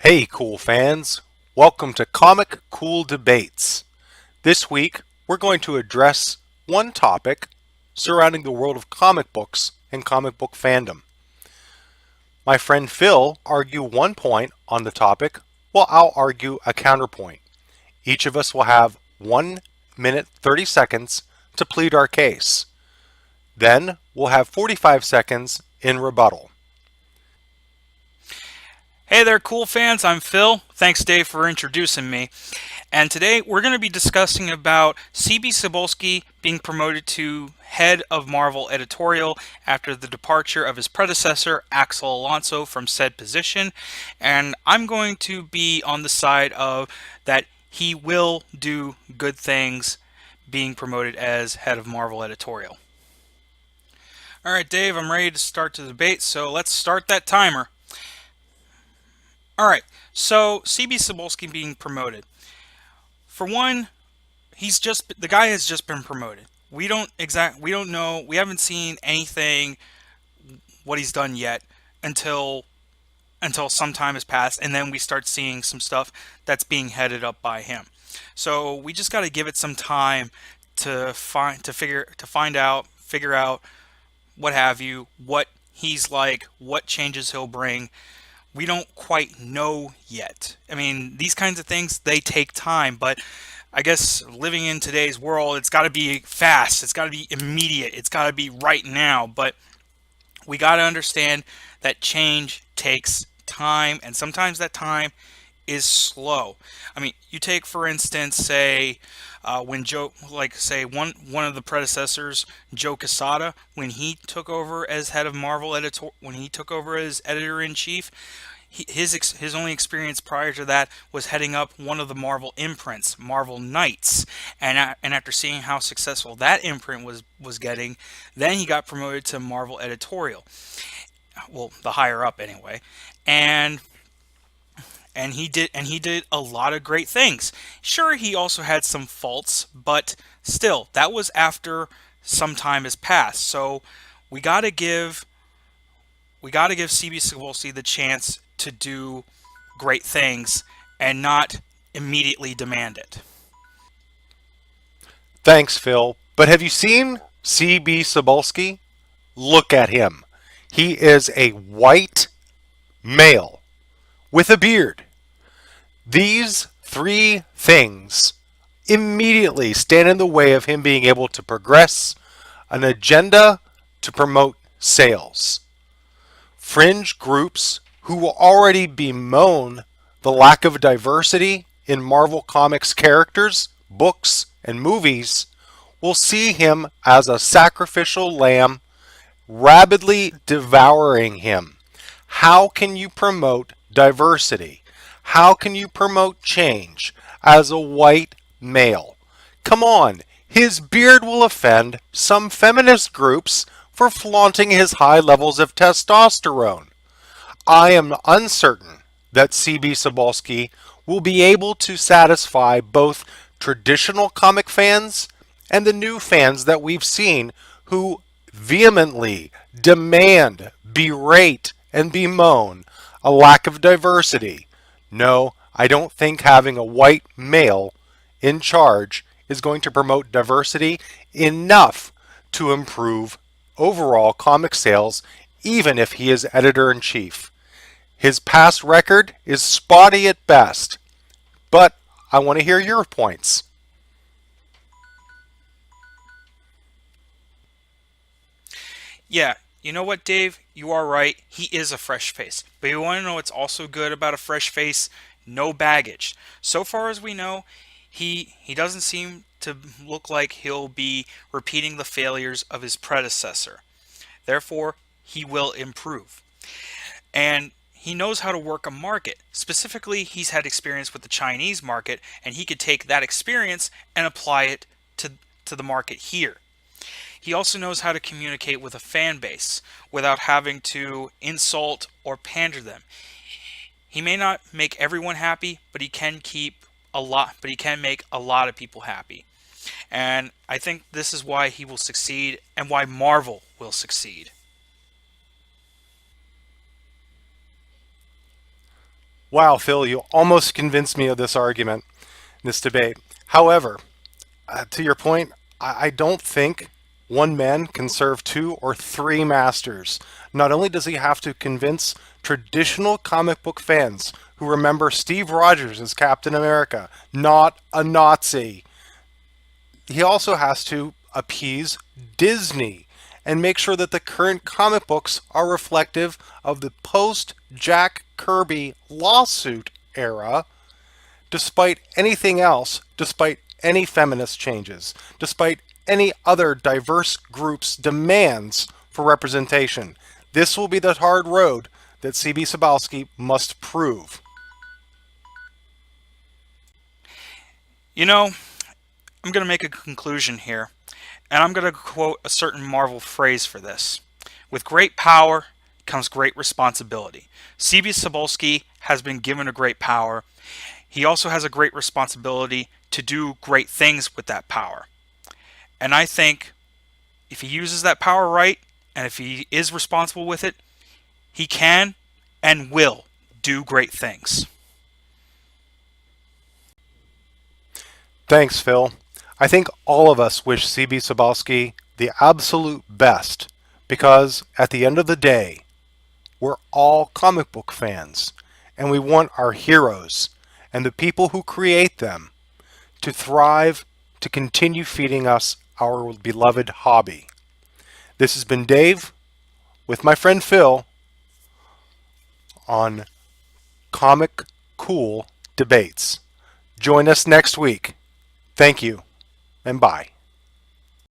Hey, cool fans! Welcome to Comic Cool Debates. This week, we're going to address one topic surrounding the world of comic books and comic book fandom. My friend Phil argue one point on the topic, while I'll argue a counterpoint. Each of us will have 1 minute 30 seconds to plead our case. Then we'll have 45 seconds in rebuttal. Hey there, cool fans. I'm Phil. Thanks, Dave, for introducing me. And today we're going to be discussing about C.B. Cebulski being promoted to head of Marvel editorial after the departure of his predecessor, Axel Alonso, from said position. And I'm going to be on the side of that he will do good things being promoted as head of Marvel editorial. All right, Dave, I'm ready to start the debate, so let's start that timer. All right, so CB Cebulski being promoted. For one, the guy has just been promoted. We don't know, we haven't seen anything what he's done yet until some time has passed, and then we start seeing some stuff that's being headed up by him. So we just got to give it some time to find out, figure out what have you, what he's like, what changes he'll bring. We don't quite know yet. I mean, these kinds of things, they take time, but I guess living in today's world, it's got to be fast, it's got to be immediate, it's got to be right now. But we got to understand that change takes time, and sometimes that time is slow. I mean, you take for instance, say, when Joe, like say one of the predecessors, Joe Quesada, when he took over as head of Marvel editor, when he took over as editor in chief, his only experience prior to that was heading up one of the Marvel imprints, Marvel Knights, and after seeing how successful that imprint was getting, then he got promoted to Marvel editorial. Well, the higher up anyway, and he did a lot of great things. Sure, he also had some faults, but still, that was after some time has passed. So we got to give CB Cebulski the chance to do great things and not immediately demand it. Thanks, Phil. But have you seen C.B. Cebulski? Look at him. He is a white male with a beard. These three things immediately stand in the way of him being able to progress an agenda to promote sales. Fringe groups who will already bemoan the lack of diversity in Marvel Comics characters, books, and movies will see him as a sacrificial lamb, rabidly devouring him. How can you promote diversity? How can you promote change as a white male? Come on, his beard will offend some feminist groups for flaunting his high levels of testosterone. I am uncertain that C.B. Cebulski will be able to satisfy both traditional comic fans and the new fans that we've seen who vehemently demand, berate, and bemoan a lack of diversity. No, I don't think having a white male in charge is going to promote diversity enough to improve overall comic sales, even if he is editor in chief. His past record is spotty at best, but I want to hear your points. Yeah, you know what, Dave? You are right. He is a fresh face. But you want to know what's also good about a fresh face? No baggage. So far as we know, he doesn't seem to look like he'll be repeating the failures of his predecessor. Therefore, he will improve. And he knows how to work a market. Specifically, he's had experience with the Chinese market, and he could take that experience and apply it to the market here. He also knows how to communicate with a fan base without having to insult or pander them. He may not make everyone happy, but he can make a lot of people happy. And I think this is why he will succeed and why Marvel will succeed. Wow, Phil, you almost convinced me of this argument, this debate. However, to your point, I don't think one man can serve two or three masters. Not only does he have to convince traditional comic book fans who remember Steve Rogers as Captain America, not a Nazi, he also has to appease Disney and make sure that the current comic books are reflective of the post Jack Kirby lawsuit era, despite anything else, despite any feminist changes, despite any other diverse groups' demands for representation. This will be the hard road that CB Cebulski must prove. You know, I'm going to make a conclusion here, and I'm going to quote a certain Marvel phrase for this. With great power comes great responsibility. CB Cebulski has been given a great power. He also has a great responsibility to do great things with that power. And I think if he uses that power right, and if he is responsible with it, he can and will do great things. Thanks, Phil. I think all of us wish CB Cebulski the absolute best because at the end of the day, we're all comic book fans and we want our heroes and the people who create them to thrive, to continue feeding us our beloved hobby. This has been Dave with my friend Phil on Comic Cool Debates. Join us next week. Thank you and bye.